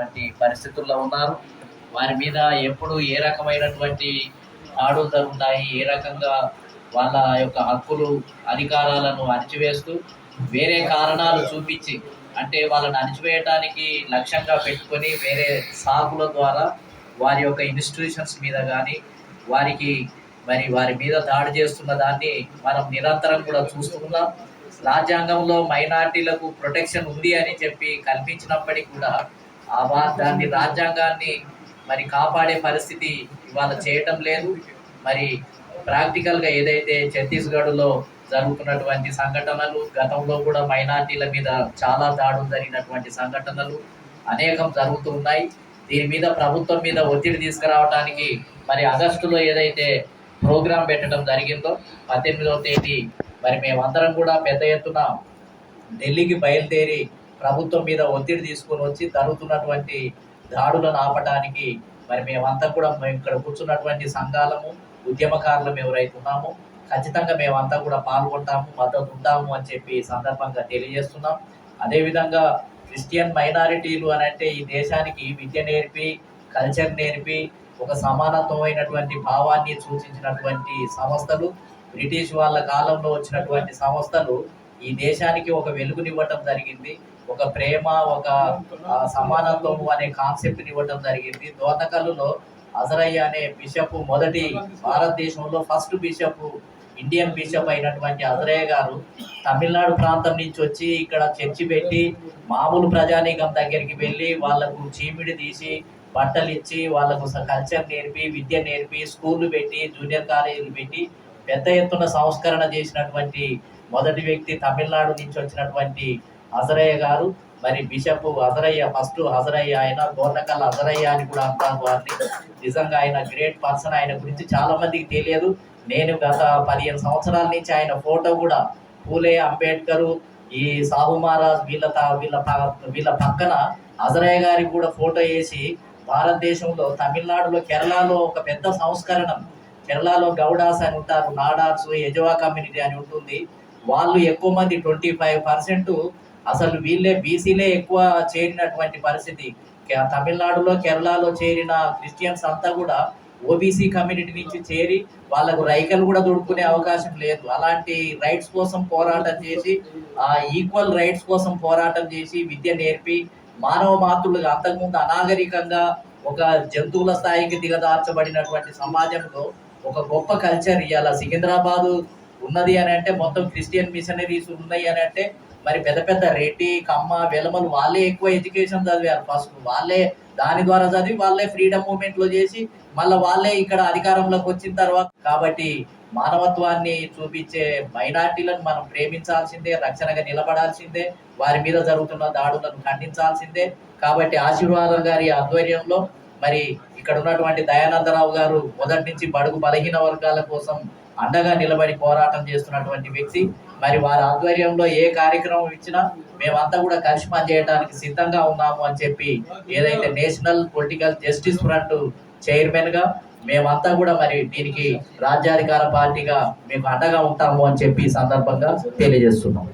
చేయలేనటువంటి పరిస్థితుల్లో ఉన్నారు. వారి మీద ఎప్పుడు ఏ రకమైనటువంటి దాడులు జరుగుతాయి, ఏ రకంగా వాళ్ళ యొక్క హక్కులు అధికారాలను అణచివేస్తూ వేరే కారణాలు చూపించి, అంటే వాళ్ళని అణచివేయటానికి లక్ష్యంగా పెట్టుకొని వేరే సాకుల ద్వారా వారి యొక్క ఇన్స్టిట్యూషన్స్ మీద కానీ వారి మీద దాడి చేస్తున్న దాన్ని మనం నిరంతరం కూడా చూస్తున్నాం. రాజ్యాంగంలో మైనార్టీలకు ప్రొటెక్షన్ ఉంది అని చెప్పి కల్పించినప్పటికీ కూడా దాన్ని రాజ్యాంగాన్ని కాపాడే పరిస్థితి ఇవాళ చేయటం లేదు. ప్రాక్టికల్గా ఏదైతే ఛత్తీస్గఢ్లో జరుగుతున్నటువంటి సంఘటనలు, గతంలో కూడా మైనార్టీల మీద చాలా దాడులు జరిగినటువంటి సంఘటనలు అనేకం జరుగుతూ ఉన్నాయి. దీని మీద ప్రభుత్వం మీద ఒత్తిడి తీసుకురావడానికి ఆగస్టులో ఏదైతే ప్రోగ్రాం పెట్టడం జరిగిందో 18వ తేదీ మేమందరం కూడా పెద్ద ఎత్తున ఢిల్లీకి బయలుదేరి ప్రభుత్వం మీద ఒత్తిడి తీసుకొని వచ్చి జరుగుతున్నటువంటి దాడులను ఆపడానికి మేమంతా కూడా మేము ఇక్కడ కూర్చున్నటువంటి సంఘాలము, ఉద్యమకారులం ఎవరైతే ఉన్నామో ఖచ్చితంగా మేమంతా కూడా పాల్గొంటాము, మద్దతు ఉంటాము అని చెప్పి సందర్భంగా తెలియజేస్తున్నాం. అదేవిధంగా క్రిస్టియన్ మైనారిటీలు అని అంటే ఈ దేశానికి విద్య నేర్పి, కల్చర్ నేర్పి, ఒక సమానత్వమైనటువంటి భావాన్ని సూచించినటువంటి సంస్థలు, బ్రిటిష్ వాళ్ళ కాలంలో వచ్చినటువంటి సంస్థలు ఈ దేశానికి ఒక వెలుగునివ్వటం జరిగింది. ఒక ప్రేమ, ఒక సమానత్వం అనే కాన్సెప్ట్ని ఇవ్వటం జరిగింది. దోర్నకల్లులో అజరయ్య అనే బిషప్, మొదటి భారతదేశంలో ఫస్ట్ బిషప్, ఇండియన్ బిషప్ అయినటువంటి అజరయ్య గారు తమిళనాడు ప్రాంతం నుంచి వచ్చి ఇక్కడ చర్చి పెట్టి మామూలు ప్రజానీకం దగ్గరికి వెళ్ళి వాళ్లకు చీమిడి తీసి బట్టలు ఇచ్చి వాళ్ళకు కల్చర్ నేర్పి, విద్య నేర్పి, స్కూళ్ళు పెట్టి, జూనియర్ కాలేజీలు పెట్టి పెద్ద ఎత్తున సంస్కరణ చేసినటువంటి మొదటి వ్యక్తి తమిళనాడు నుంచి వచ్చినటువంటి అజరయ్య గారు. బిషప్ అజరయ్య, ఫస్ట్ అజరయ్య, ఆయన దోర్నకల్ అజరయ్య అని కూడా అంటారు వారిని. నిజంగా ఆయన గ్రేట్ పర్సన్. ఆయన గురించి చాలా మందికి తెలియదు. నేను గత 15 సంవత్సరాల నుంచి ఆయన ఫోటో కూడా పూలే, అంబేద్కర్, ఈ సాహు మహారాజ్ వీళ్ళ పక్కన అజరయ్య గారికి కూడా ఫోటో వేసి భారతదేశంలో తమిళనాడులో, కేరళలో ఒక పెద్ద సంస్కరణ. కేరళలో గౌడాస్ అని ఉంటారు, నాడార్స్, యజవా కమ్యూనిటీ అని ఉంటుంది. వాళ్ళు ఎక్కువ మంది 25% అసలు వీళ్ళే బీసీలే ఎక్కువ చేరినటువంటి పరిస్థితి. తమిళనాడులో, కేరళలో చేరిన క్రిస్టియన్స్ అంతా కూడా ఓబీసీ కమ్యూనిటీ నుంచి చేరి వాళ్ళకు రైకలు కూడా దొరుకునే అవకాశం లేదు. అలాంటి రైట్స్ కోసం పోరాటం చేసి, ఈక్వల్ రైట్స్ కోసం పోరాటం చేసి, విద్య నేర్పి, మానవ మాతృలుగా అంతకుముందు అనాగరికంగా ఒక జంతువుల స్థాయికి దిగదార్చబడినటువంటి సమాజంలో ఒక గొప్ప కల్చర్ ఇవాళ సికింద్రాబాదు ఉన్నది అని అంటే, మొత్తం క్రిస్టియన్ మిషనరీస్ ఉన్నాయి అని అంటే, పెద్ద పెద్ద రెడ్డి, కమ్మ, వెలమలు వాళ్ళే ఎక్కువ ఎడ్యుకేషన్ చదివారు. ఫస్ట్ వాళ్ళే దాని ద్వారా చదివి వాళ్ళే ఫ్రీడమ్ మూవ్మెంట్లో చేసి మళ్ళీ వాళ్ళే ఇక్కడ అధికారంలోకి వచ్చిన తర్వాత. కాబట్టి మానవత్వాన్ని చూపించే మైనార్టీలను మనం ప్రేమించాల్సిందే, రక్షణగా నిలబడాల్సిందే, వారి మీద జరుగుతున్న దాడులను ఖండించాల్సిందే. కాబట్టి ఆశీర్వాదం గారి ఆధ్వర్యంలో ఇక్కడ ఉన్నటువంటి దయానందరావు గారు మొదటి నుంచి బడుగు బలహీన వర్గాల కోసం అండగా నిలబడి పోరాటం చేస్తున్నటువంటి వ్యక్తి. వారి ఆధ్వర్యంలో ఏ కార్యక్రమం ఇచ్చినా మేమంతా కూడా కలిసి పనిచేయడానికి సిద్ధంగా ఉన్నాము అని చెప్పి ఏదైతే national political justice front chairman గా మేమంతా కూడా దీనికి రాజ్యాధికార పార్టీగా మేము అండగా ఉంటాము అని చెప్పి సందర్భంగా తెలియజేస్తున్నాం.